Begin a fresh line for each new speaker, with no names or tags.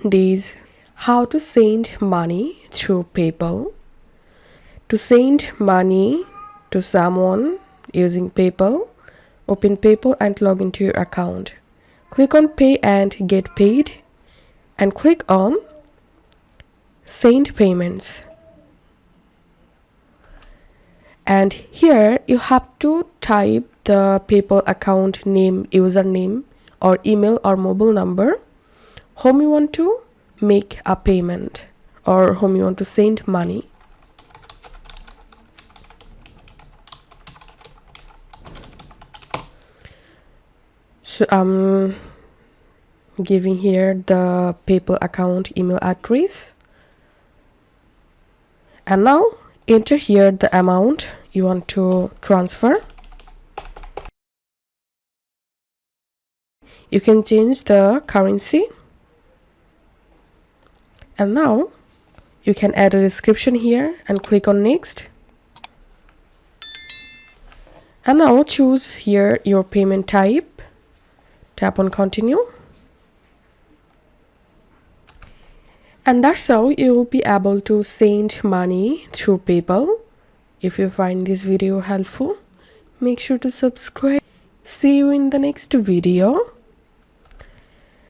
this how to send money through PayPal. To send money to someone using PayPal, open PayPal and log into your account. Click on Pay and Get Paid and click on Send Payments. And here you have to type the PayPal account name, username or email or mobile number, whom you want to make a payment or whom you want to send money. So I'm giving here the PayPal account email address. And now enter here the amount you want to transfer. You can change the currency. And now you can add a description here and click on next. And now choose here your payment type. Tap on continue. And that's how you will be able to send money through PayPal. If you find this video helpful, make sure to subscribe. See you in the next video.